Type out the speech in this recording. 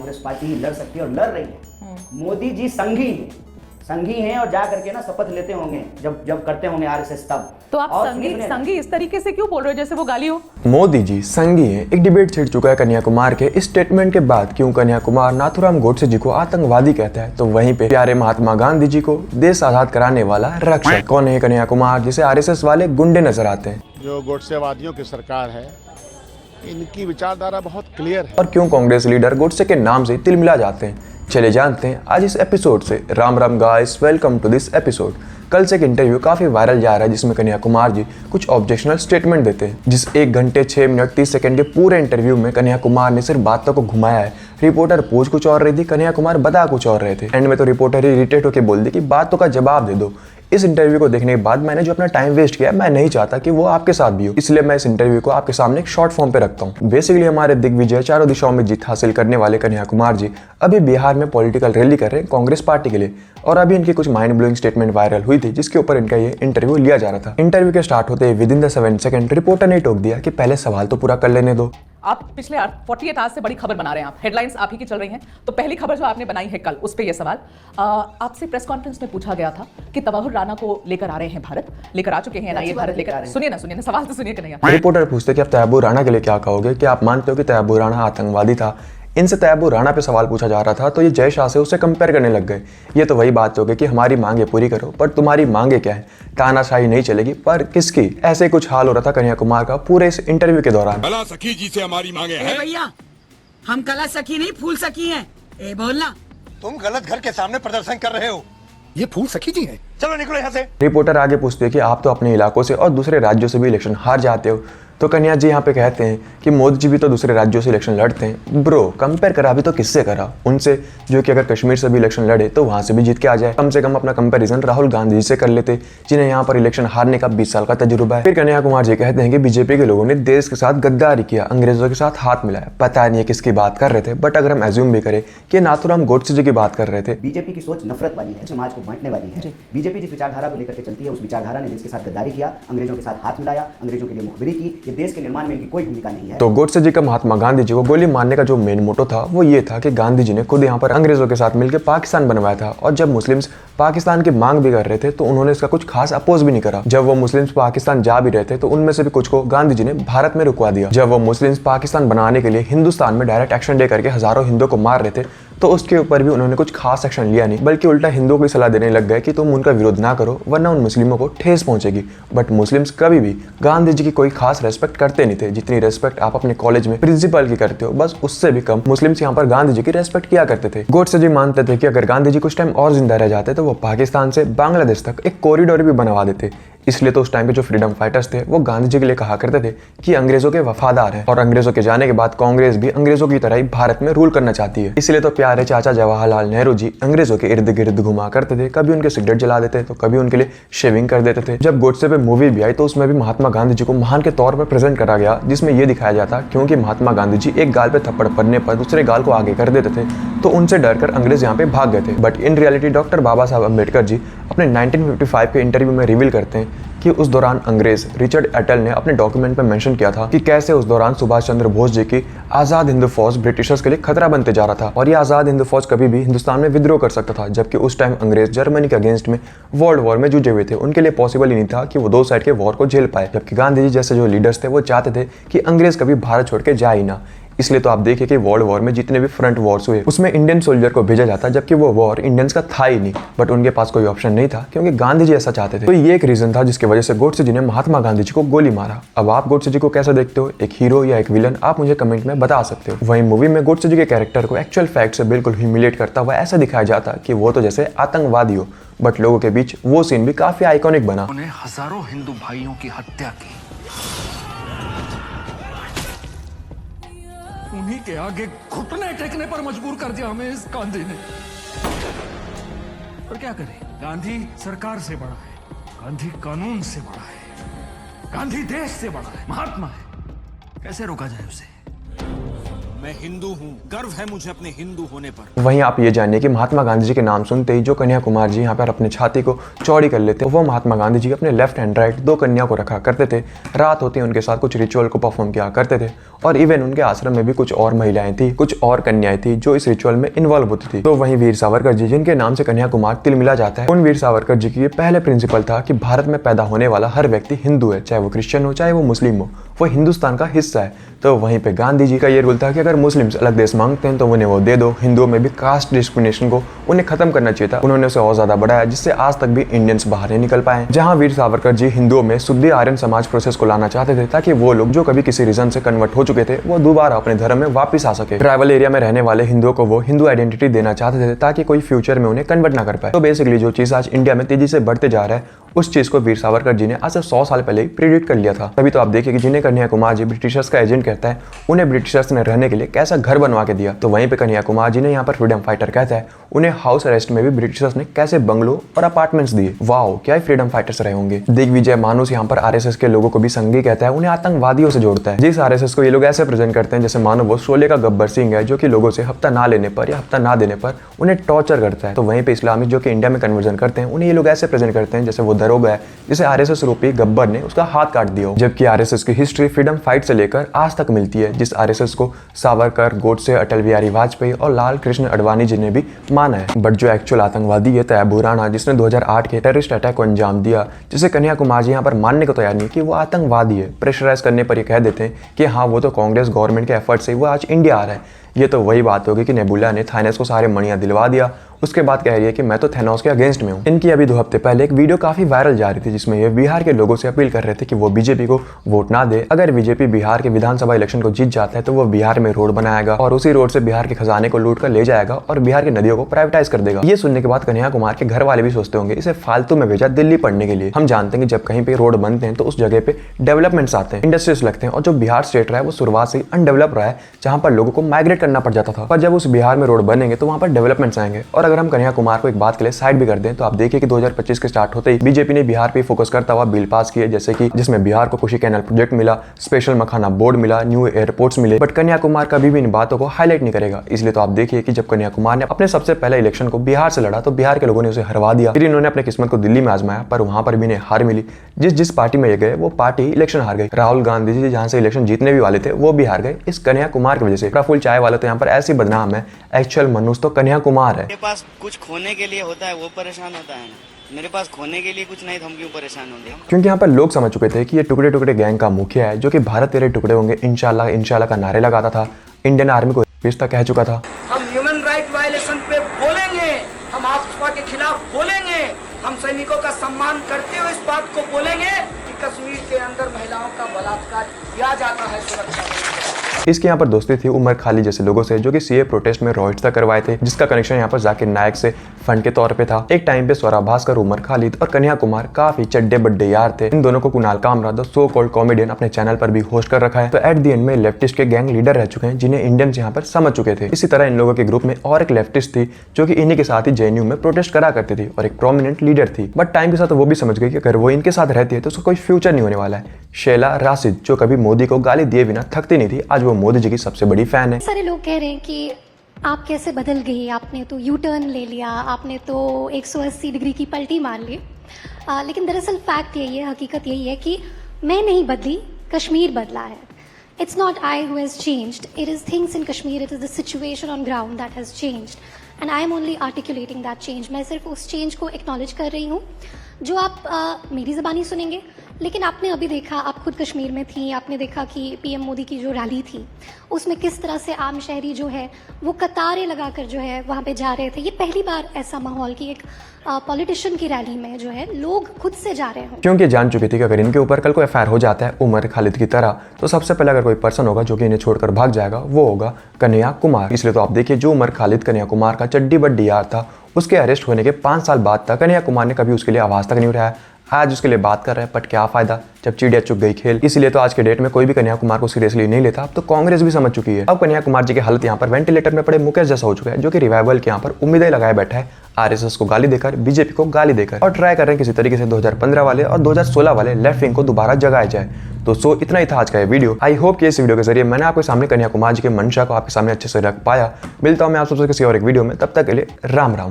Congress party ही लड़ सकती है और लड़ रही है। मोदी जी संघी हैं और जा करके ना शपथ लेते होंगे जब करते होंगे आरएसएस तब। तो आप संघी इस तरीके से क्यों बोल रहे हो जैसे वो गाली हो? मोदी जी संघी हैं। एक डिबेट छिड़ चुका है कन्याकुमार के इस स्टेटमेंट के बाद, क्यों कन्याकुमार नाथुराम गोडसे जी को आतंकवादी कहता है, तो वहीं पे प्यारे महात्मा गांधी जी को देश आजाद कराने वाला रक्षक। कौन है कन्याकुमार जिसे आरएसएस वाले गुंडे नजर आते हैं? जो गोडसेवादियों की सरकार है, इनकी विचारधारा बहुत क्लियर है। और क्यों कांग्रेस लीडर गोडसे के नाम से तिलमिला जाते हैं, चले जानते हैं आज इस एपिसोड से। Ram Ram guys, welcome to this episode. कल से एक इंटरव्यू काफी वायरल जा रहा है जिसमें कन्याकुमार जी कुछ ऑब्जेक्शनल स्टेटमेंट देते हैं। जिस 1 घंटे 6 मिनट 30 सेकंड के पूरे इंटरव्यू में कन्याकुमार ने सिर्फ बातों को घुमाया है। रिपोर्टर पूछ कुछ और रही थी, कन्याकुमार बता कुछ और रहे थे। एंड में तो रिपोर्टर ही इरिटेट होकर बोल दी कि बातों का जवाब दे दो। इस इंटरव्यू को देखने के बाद मैंने जो अपना टाइम वेस्ट किया, मैं नहीं चाहता कि वो आपके साथ भी हो, इसलिए मैं इस इंटरव्यू को आपके सामने एक शॉर्ट फॉर्म पे रखता हूँ। बेसिकली हमारे दिग्विजय चारों दिशाओं में जीत हासिल करने वाले कन्याकुमार जी अभी बिहार में पॉलिटिकल रैली कर रहे हैं कांग्रेस पार्टी के लिए, और अभी इनकी कुछ माइंड ब्लोइंग स्टेटमेंट वायरल हुई थी जिसके ऊपर इनका ये इंटरव्यू लिया जा रहा था। इंटरव्यू के स्टार्ट होते ही विदिन द 7 सेकंड रिपोर्टर ने टोक दिया कि पहले सवाल तो पूरा कर लेने दो। आप पिछले 48 आवर्स से बड़ी खबर बना रहे हैं, आप हेडलाइंस आप ही की चल रही हैं। तो पहली खबर जो आपने बनाई है कल, उस पे ये सवाल आपसे प्रेस कॉन्फ्रेंस में पूछा गया था कि तवाहुर राणा को लेकर आ रहे हैं, भारत लेकर आ चुके हैं ना, ये भारत लेकर। सुनिए ना सवाल तो सुनिए कन्हैया। रिपोर्टर पूछते कि आप तैयबुर राणा के लिए क्या कहोगे, कि आप मानते हो कि तैयबुर राणा आतंकवादी था? इनसे तैयबुर राणा पे सवाल पूछा जा रहा था तो ये जय शाह से उससे कंपेयर करने लग गए। ये तो वही बात हो गई कि हमारी मांगे पूरी करो, पर तुम्हारी मांगे क्या है? तानाशाही नहीं चलेगी, पर किसकी? ऐसे कुछ हाल हो रहा था कन्याकुमार का पूरे इस इंटरव्यू के दौरान। कला सखी जी से हमारी मांगे हैं। भैया हम कला सखी नहीं फूल सखी हैं। ए बोलना, तुम गलत घर के सामने प्रदर्शन कर रहे हो। ये फूल सखी जी हैं। चलो निकलो यहाँ से। रिपोर्टर आगे पूछते हैं कि आप तो अपने इलाकों से और दूसरे राज्यों से भी इलेक्शन हार जाते हो, तो कन्या जी यहाँ पे कहते हैं कि मोदी जी भी तो दूसरे राज्यों से इलेक्शन लड़ते हैं। ब्रो कंपेयर करा भी तो किससे करा? उनसे, जो कि अगर कश्मीर से भी इलेक्शन लड़े तो वहां से भी जीत के आ जाए। कम से कम अपना कंपैरिजन राहुल गांधी जी से कर लेते, जिन्हें यहाँ पर इलेक्शन हारने का 20 साल का तजुर्बा है। फिर कन्याकुमार जी कहते हैं कि बीजेपी के लोगों ने देश के साथ गद्दारी किया, अंग्रेजों के साथ हाथ मिलाया। पता नहीं है किसकी बात कर रहे थे, बट अगर हम एज्यूम भी करें कि नाथुराम गोडसे जी की बात कर रहे थे। बीजेपी की सोच नफरत वाली है, समाज को बांटने वाली है। बीजेपी जिस विचारधारा को लेकर के चलती है, उस विचारधारा ने देश के साथ गद्दारी किया, अंग्रेजों के साथ हाथ मिलाया, अंग्रेजों के लिए मुखबिरी की। ये देश के निर्माण में कोई भूमिका नहीं है। तो गोडसे जी का महात्मा गांधी जी को गोली मारने का जो मेन मोटो था वो ये था कि गांधी जी ने खुद यहाँ पर अंग्रेजों के साथ मिलकर पाकिस्तान बनवाया था, और जब मुस्लिम्स पाकिस्तान की मांग भी कर रहे थे तो उन्होंने इसका कुछ खास अपोज भी नहीं करा। जब वो मुस्लिम्स पाकिस्तान जा भी रहे थे तो उनमें से भी कुछ को गांधी जी ने भारत में रुकवा दिया। जब वो मुस्लिम्स पाकिस्तान बनाने के लिए हिंदुस्तान में डायरेक्ट एक्शन डे करके हजारों हिंदुओं को मार रहे थे, तो उसके ऊपर भी उन्होंने कुछ खास एक्शन लिया नहीं, बल्कि उल्टा हिंदुओं को सलाह देने लग गए कि तुम उनका विरोध ना करो वरना उन मुस्लिमों को ठेस पहुंचेगी। बट मुस्लिम्स कभी भी गांधी जी की कोई खास रेस्पेक्ट करते नहीं थे, जितनी रेस्पेक्ट आप अपने कॉलेज में प्रिंसिपल की करते हो, बस उससे भी कम मुस्लिम्स यहाँ पर गांधी जी की रेस्पेक्ट किया करते थे। गोडसे जी मानते थे कि अगर गांधी जी कुछ टाइम और जिंदा रह जाते तो वो पाकिस्तान से बांग्लादेश तक एक कॉरिडोर भी बनवा देते। इसलिए तो उस टाइम के जो फ्रीडम फाइटर्स थे वो गांधी जी के लिए कहा करते थे कि अंग्रेजों के वफादार हैं, और अंग्रेजों के जाने के बाद कांग्रेस भी अंग्रेजों की तरह ही भारत में रूल करना चाहती है। इसलिए तो प्यारे चाचा जवाहरलाल नेहरू जी अंग्रेजों के इर्द गिर्द घुमा करते थे, कभी उनके सिगरेट जला देते तो कभी उनके लिए शेविंग कर देते थे। जब गोडसे पे मूवी भी आई तो उसमें भी महात्मा गांधी जी को महान के तौर पर प्रेजेंट करा गया, जिसमें यह दिखाया जाता क्योंकि महात्मा गांधी जी एक गाल पे थप्पड़ पड़ने पर दूसरे गाल को आगे कर देते थे, तो उनसे डरकर अंग्रेज यहाँ पे भाग गए थे। बट इन रियलिटी डॉक्टर बाबा साहब अम्बेडकर जी अपने 1955 के इंटरव्यू में रिवील करते हैं कि उस दौरान अंग्रेज रिचर्ड एटल ने अपने डॉक्यूमेंट में मेंशन किया था कि कैसे उस दौरान सुभाष चंद्र बोस जी की आजाद हिंद फौज ब्रिटिशर्स के लिए खतरा बनते जा रहा था, और ये आजाद हिंद फौज कभी भी हिंदुस्तान में विद्रोह कर सकता था, जबकि उस टाइम अंग्रेज जर्मनी के अगेंस्ट में वर्ल्ड वॉर में जुटे हुए थे। उनके लिए पॉसिबल ही नहीं था कि वो दो साइड के वॉर को झेल पाए, जबकि गांधी जी जैसे जो लीडर्स थे वो चाहते थे कि अंग्रेज कभी भारत छोड़ के जाए ही ना। इसलिए तो आप देखिए कि वर्ल्ड वॉर में जितने भी फ्रंट वॉर्स हुए उसमें इंडियन सोल्जर को भेजा जाता, जबकि वो वॉर इंडियंस का था ही नहीं, बट उनके पास कोई ऑप्शन नहीं था क्योंकि गांधी जी ऐसा चाहते थे। तो ये एक रीजन था जिसकी वजह से गोडसे जी ने महात्मा गांधी जी को गोली मारा। अब आप गोडसे जी को कैसे देखते हो, एक हीरो या एक विलन? आप मुझे कमेंट में बता सकते हो। वहीं मूवी में गोडसे जी के कैरेक्टर को एक्चुअल फैक्ट से बिल्कुल ह्यूमिलिएट करता हुआ ऐसा दिखाया जाता कि वो तो जैसे आतंकवादी हो, बट लोगों के बीच वो सीन भी काफी आइकॉनिक बना। उन्होंने हजारों हिंदू भाइयों की हत्या की, उन्हीं के आगे घुटने टेकने पर मजबूर कर दिया हमें इस गांधी ने। पर क्या करें, गांधी सरकार से बड़ा है, गांधी कानून से बड़ा है, गांधी देश से बड़ा है, महात्मा है। कैसे रोका जाए उसे? मैं हिंदू हूँ, गर्व है मुझे अपने हिंदू होने पर। वहीं आप ये जानिए कि महात्मा गांधी जी के नाम सुनते ही जो कन्या कुमार जी यहाँ पर अपने छाती को चौड़ी कर लेते, वो महात्मा गांधी जी अपने लेफ्ट हैंड राइट दो कन्या को रखा करते थे। रात होती उनके साथ कुछ रिचुअल को परफॉर्म किया करते थे और इवन उनके आश्रम में भी कुछ और महिलाएं थी, कुछ और कन्याएं थी जो इस रिचुअल में इन्वॉल्व होती थी। तो वहीं वीर सावरकर जी, जिनके नाम से कन्या कुमार तिलमिला जाता है, उन वीर सावरकर जी की ये पहले प्रिंसिपल था कि भारत में पैदा होने वाला हर व्यक्ति हिंदू है, चाहे वो क्रिश्चियन हो चाहे वो मुस्लिम हो, वो हिंदुस्तान का हिस्सा है। तो वहीं पे गांधी जी का ये रूल था कि अगर मुस्लिम्स अलग देश मांगते हैं तो उन्हें वो दे दो। हिंदुओं में भी कास्ट डिस्क्रिमिनेशन को उन्हें खत्म करना चाहिए था। उन्होंने उसे और ज्यादा बढ़ाया, जिससे आज तक भी इंडियंस बाहर नहीं निकल पाए। जहां वीर सावरकर जी हिंदुओं में शुद्ध आर्यन समाज प्रोसेस को लाना चाहते थे, ताकि वो लोग जो कभी किसी रीजन से कन्वर्ट हो चुके थे वो दोबारा अपने धर्म में वापस आ सके। ट्राइबल एरिया में रहने वाले हिंदुओं को वो हिंदू आइडेंटिटी देना चाहते थे, ताकि कोई फ्यूचर में उन्हें कन्वर्ट ना कर पाए। तो बेसिकली जो चीज आज इंडिया में तेजी से बढ़ते जा रहा है, उस चीज को वीर सावरकर जी ने आज से 100 साल पहले ही प्रिडिक्ट कर लिया था। तभी तो आप देखिए कि जिन्हें कन्या कुमार जी ब्रिटिशर्स का एजेंट कहता है, उन्हें ब्रिटिशर्स ने रहने के लिए कैसा घर बनवा के दिया। तो वहीं पे कन्या कुमार जी ने यहाँ पर फ्रीडम फाइटर कहता है, उन्हें हाउस अरेस्ट में भी ब्रिटिशर्स ने कैसे बंगलो और अपार्टमेंट्स दिए। वाओ, क्या ही फ्रीडम फाइटर्स रहे होंगे। दिग्विजय मानुस यहाँ पर आरएसएस के लोगों को भी संघी कहता है, उन्हें आतंकवादियों से जोड़ता है। जिस आरएसएस को ये लोग ऐसे प्रेजेंट करते हैं जैसे मानो वो शोले का गब्बर सिंह है, जो कि लोगों से हफ्ता ना लेने पर या हफ्ता ना देने पर उन्हें टॉर्चर करता है। तो वहीं पे इस्लामिक जो कि इंडिया में कन्वर्जन करते हैं, उन्हें ये लोग ऐसे प्रेजेंट करते हैं जैसे वो दरोगा है जिसे आरएसएस रूपी गब्बर ने उसका हाथ काट दिया हो। जबकि आरएसएस की हिस्ट्री फ्रीडम फाइट से लेकर आज तक मिलती है, जिस आरएसएस को सावरकर, गोडसे, अटल बिहारी वाजपेयी और लाल कृष्ण अडवाणी जी ने भी माना है। बट जो एक्चुअल आतंकवादी है तैयब राणा, जिसने 2008 के टेररिस्ट अटैक को अंजाम दिया, जिसे कन्या कुमार जी यहाँ पर मानने को तैयार नहीं कि वो आतंकवादी है। प्रेशराइज करने पर ये कह देते हैं कि हाँ वो तो कांग्रेस गवर्नमेंट के एफर्ट से वो आज इंडिया आ रहा है। ये तो वही बात होगी कि नेबुला ने थानेस को सारे मणियां दिलवा दिया, उसके बाद कह रही है कि मैं तो थैनोस के अगेंस्ट में हूँ। इनकी अभी 2 हफ्ते पहले एक वीडियो काफी वायरल जा रही थी, जिसमें ये बिहार के लोगों से अपील कर रहे थे कि वो बीजेपी को वोट ना दे। अगर बीजेपी बिहार के विधानसभा इलेक्शन को जीत जाता है तो वो बिहार में रोड बनाएगा और उसी रोड से बिहार के खजाने को लूट कर ले जाएगा और बिहार की नदियों को प्राइवेटाइज कर देगा। ये सुनने के बाद कन्या कुमार के घर वाले भी सोचते होंगे इसे फालतू में भेजा दिल्ली पढ़ने के लिए। हम जानते हैं कि जब कहीं पे रोड बनते हैं तो उस जगह पे डेवलपमेंट्स आते हैं, इंडस्ट्रीज लगते हैं, और जो बिहार स्टेट रहा है वो शुरुआत से ही अनडेवलप रहा है, जहां पर लोगों को माइग्रेट करना पड़ जाता था। पर जब उस बिहार में रोड बनेंगे तो वहां पर डेवलपमेंट्स आएंगे। और अगर हम कन्या कुमार एक बात के लिए साइड भी कर दें तो आप देखिए कि 2025 के स्टार्ट होते ही बीजेपी ने बिहार पे फोकस करता हुआ बिल पास किए, जैसे कि जिसमें बिहार को खुशी कैनल प्रोजेक्ट मिला, स्पेशल मखाना बोर्ड मिला, न्यू एयरपोर्ट्स मिले। बट कन्या कुमार कभी भी इन बातों को हाईलाइट नहीं करेगा। इसलिए तो आप देखिए कि जब कन्या कुमार ने अपने सबसे पहले इलेक्शन को बिहार से लड़ा तो बिहार के लोगों ने उसे हरवा दिया। फिर इन्होंने अपने किस्मत को दिल्ली में आजमाया, पर वहां पर भी इन्हें हार मिली। जिस पार्टी में ये गए वो पार्टी इलेक्शन हार गई। राहुल गांधी जी जहां से इलेक्शन जीतने भी वाले थे वो भी हार गए इस कन्या कुमार की वजह से। प्रफुल्ल चाय वाले तो यहाँ पर ऐसी बदनाम है, एक्चुअल मनुष्य तो कन्या कुमार है। मेरे पास कुछ खोने के लिए होता है वो परेशान होता है ना, मेरे पास खोने के लिए कुछ नहीं तो हम क्यों परेशान होंगे। क्योंकि यहाँ पर लोग समझ चुके थे कि ये टुकड़े टुकड़े गैंग का मुखिया है, जो कि भारत तेरे टुकड़े होंगे इंशाल्लाह इंशाल्लाह का नारे लगाता था, इंडियन आर्मी को रिश्ता कह चुका था। हम ह्यूमन राइट वायलेशन पे बोलेंगे, हम आफ्सपा के खिलाफ बोलेंगे, हम सैनिकों का सम्मान करते हुए इस बात को बोलेंगे कि कश्मीर के अंदर महिलाओं का बलात्कार किया जाता है सुरक्षा। इसके यहाँ पर दोस्ती थी उमर खालिद जैसे लोगों से, जो कि सीए प्रोटेस्ट में रोहित करवाए थे, जिसका कनेक्शन यहाँ पर जाकिर नायक से फंड के तौर पे था। एक टाइम पे स्वरा भास्कर, उमर खालिद और कन्या कुमार काफी चड्डे बड्डे यार थे। इन दोनों को Kunal Kamra the so called comedian अपने चैनल पर भी होस्ट कर रखा है। तो एट द एंड में लेफ्टिस्ट के गैंग लीडर रह चुके हैं, जिन्हें इंडियंस यहाँ पर समझ चुके थे। इसी तरह इन लोगों के ग्रुप में और एक लेफ्टिस्ट थी, जो कि इन्हीं के साथ ही जेएनयू में प्रोटेस्ट करा करती थी और एक प्रोमिनेंट लीडर थी। बट टाइम के साथ वो भी समझ गई कि अगर वो इनके साथ रहती है तो उसका कोई फ्यूचर नहीं होने वाला है। शैला राशिद, जो कभी मोदी को गाली दिए बिना थकती नहीं थी, आज वो मोदी जी की सबसे बड़ी फैन है। सारे लोग कह रहे हैं कि आप कैसे बदल गई, आपने तो यू टर्न ले लिया, आपने तो 180 डिग्री की पलटी मार ली। लेकिन दरअसल फैक्ट यही है, हकीकत यही है कि मैं नहीं बदली, कश्मीर बदला है। It's not I who has changed. It is things in Kashmir. It is the situation on ground that has changed. And I am only articulating that change. मैं सिर्फ उस change को acknowledge कर रही हूँ जो आप मेरी ज़बानी सुनेंगे। लेकिन आपने अभी देखा, आप खुद कश्मीर में थी, आपने देखा कि पीएम मोदी की जो रैली थी उसमें किस तरह से आम शहरी जो है वो कतारें लगाकर जो है वहाँ पे जा रहे थे। ये पहली बार ऐसा माहौल कि एक पॉलिटिशियन की रैली में जो है लोग खुद से जा रहे हों। क्योंकि जान चुकी थी कि अगर इनके ऊपर कल को एफआईआर हो जाता है उमर खालिद की तरह, तो सबसे पहले अगर कोई पर्सन होगा जो कि इन्हें छोड़कर भाग जाएगा वो होगा कन्या कुमार। इसलिए तो आप देखिए, जो उमर खालिद कन्या कुमार का चड्डी बड्डी यार था, उसके अरेस्ट होने के 5 साल बाद तक कन्या कुमार ने कभी उसके लिए आवाज तक नहीं उठाया। आज उसके लिए बात कर रहे हैं, बट क्या फायदा जब चिड़िया चुग गई खेल। इसलिए तो आज के डेट में कोई भी कन्हैया कुमार को सीरियसली नहीं लेता। अब तो कांग्रेस भी समझ चुकी है। अब कन्हैया कुमार जी की हालत यहाँ पर वेंटिलेटर में पड़े मुकेश जैसा हो चुका है, जो कि रिवाइवल के यहाँ पर उम्मीदें लगाए बैठा है, आरएसएस को गाली देकर, बीजेपी को गाली देकर, और ट्राई कर रहे हैं किसी तरीके से 2015 वाले और 2016 वाले लेफ्ट विंग को दोबारा जगाया जाए। तो इतना ही था आज का ये वीडियो। आई होप कि इस वीडियो के जरिए मैंने आपके सामने कन्हैया कुमार जी के मंशा को आपके सामने अच्छे से रख पाया। मिलता हूं मैं आप सबसे किसी और एक वीडियो में, तब तक के लिए राम राम।